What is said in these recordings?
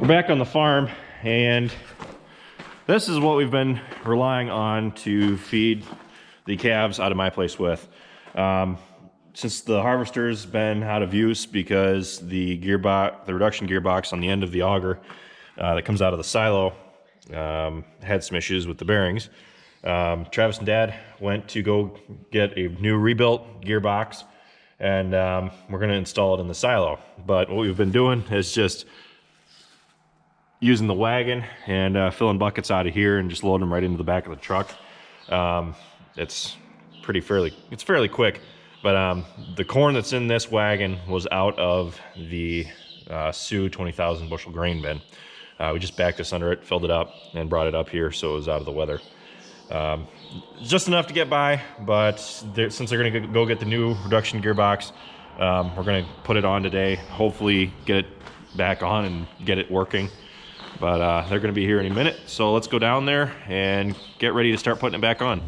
Back on the farm, and this is what we've been relying on to feed the calves out of my place with. Since the harvester's been out of use because the gearbox, the reduction gearbox on the end of the auger that comes out of the silo had some issues with the bearings. Travis and Dad went to go get a new rebuilt gearbox, and we're going to install it in the silo. But what we've been doing is just using the wagon and filling buckets out of here and just loading them right into the back of the truck. It's fairly quick, but the corn that's in this wagon was out of the Sioux 20,000 bushel grain bin. We just backed this under it, filled it up, and brought it up here so it was out of the weather. Just enough to get by, but since they're going to go get the new reduction gearbox, we're going to put it on today, hopefully get it back on and get it working. But they're going to be here any minute, so let's go down there and get ready to start putting it back on.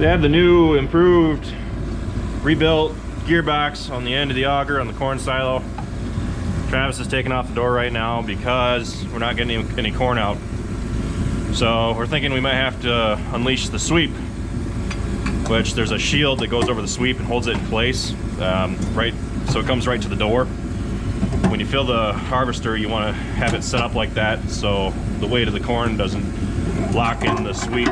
So you have the new improved rebuilt gearbox on the end of the auger on the corn silo. Travis is taking off the door right now because we're not getting any corn out. So we're thinking we might have to unleash the sweep, which there's a shield that goes over the sweep and holds it in place, right, so it comes right to the door. When you fill the harvester, you want to have it set up like that so the weight of the corn doesn't lock in the sweep.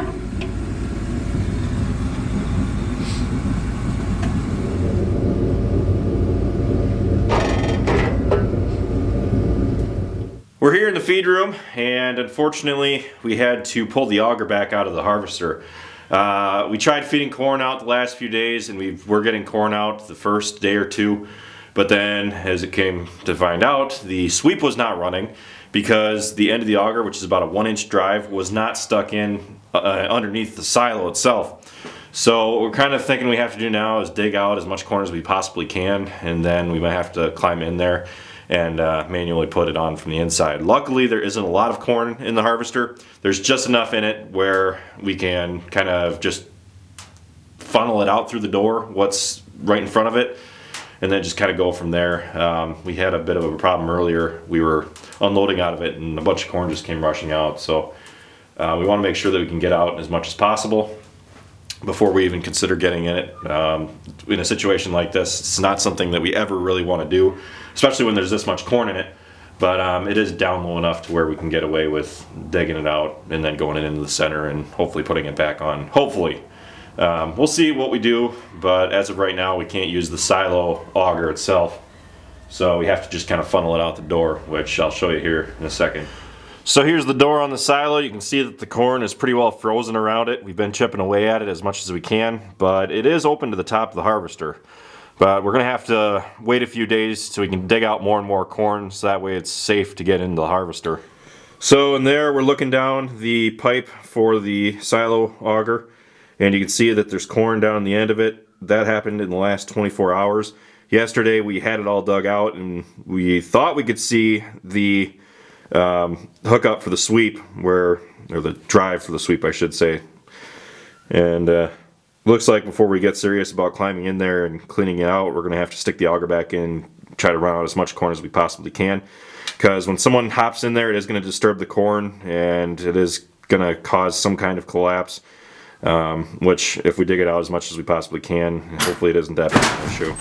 We're here in the feed room, and unfortunately we had to pull the auger back out of the harvester. We tried feeding corn out the last few days, and we're getting corn out the first day or two, but then as it came to find out, the sweep was not running because the end of the auger, which is about a 1-inch drive, was not stuck in underneath the silo itself. So what we're kind of thinking we have to do now is dig out as much corn as we possibly can, and then we might have to climb in there and manually put it on from the inside. Luckily, there isn't a lot of corn in the harvester. There's just enough in it where we can kind of just funnel it out through the door, what's right in front of it, and then just kind of go from there. We had a bit of a problem earlier. We were unloading out of it and a bunch of corn just came rushing out. So we want to make sure that we can get out as much as possible before we even consider getting in it. In a situation like this, it's not something that we ever really want to do, especially when there's this much corn in it, but it is down low enough to where we can get away with digging it out and then going it into the center and hopefully putting it back on. Hopefully. We'll see what we do, but as of right now we can't use the silo auger itself, so we have to just kind of funnel it out the door, which I'll show you here in a second. So here's the door on the silo. You can see that the corn is pretty well frozen around it. We've been chipping away at it as much as we can, but it is open to the top of the harvester. But we're gonna have to wait a few days so we can dig out more and more corn, so that way it's safe to get into the harvester. So in there, we're looking down the pipe for the silo auger, and you can see that there's corn down the end of it. That happened in the last 24 hours. Yesterday we had it all dug out, and we thought we could see the hookup for the sweep, or the drive for the sweep, I should say. And looks like before we get serious about climbing in there and cleaning it out, we're going to have to stick the auger back in, try to run out as much corn as we possibly can, because when someone hops in there, it is going to disturb the corn and it is going to cause some kind of collapse, which if we dig it out as much as we possibly can, hopefully it isn't that big of an issue.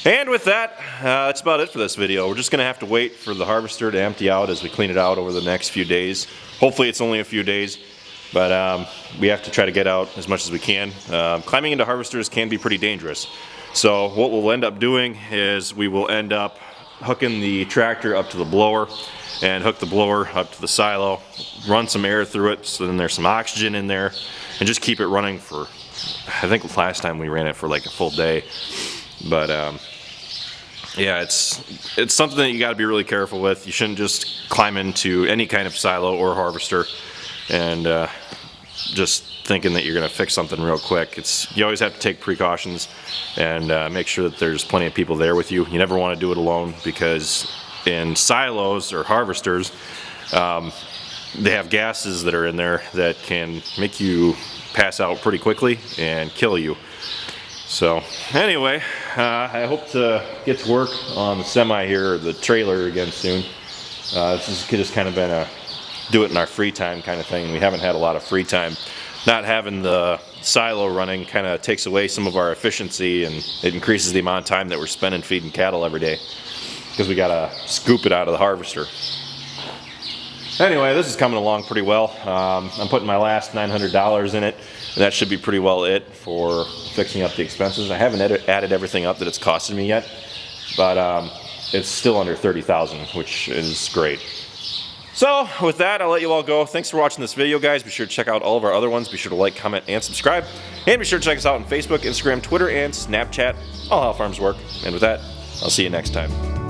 And with that, that's about it for this video. We're just going to have to wait for the harvester to empty out as we clean it out over the next few days. Hopefully it's only a few days, but we have to try to get out as much as we can. Climbing into harvesters can be pretty dangerous. So what we'll end up doing is we will end up hooking the tractor up to the blower and hook the blower up to the silo, run some air through it so then there's some oxygen in there, and just keep it running for, I think last time we ran it for like a full day. But yeah, it's something that you got to be really careful with. You shouldn't just climb into any kind of silo or harvester and just thinking that you're going to fix something real quick. You always have to take precautions and make sure that there's plenty of people there with you. You never want to do it alone, because in silos or harvesters, they have gases that are in there that can make you pass out pretty quickly and kill you. So anyway, I hope to get to work on the semi here, or the trailer again soon. This has just kind of been a do it in our free time kind of thing. We haven't had a lot of free time. Not having the silo running kind of takes away some of our efficiency, and it increases the amount of time that we're spending feeding cattle every day, because we gotta scoop it out of the harvester. Anyway, this is coming along pretty well. I'm putting my last $900 in it, and that should be pretty well it for fixing up the expenses. I haven't added everything up that it's costing me yet, but it's still under $30,000, which is great. So with that, I'll let you all go. Thanks for watching this video, guys. Be sure to check out all of our other ones. Be sure to like, comment, and subscribe. And be sure to check us out on Facebook, Instagram, Twitter, and Snapchat. All how farms work. And with that, I'll see you next time.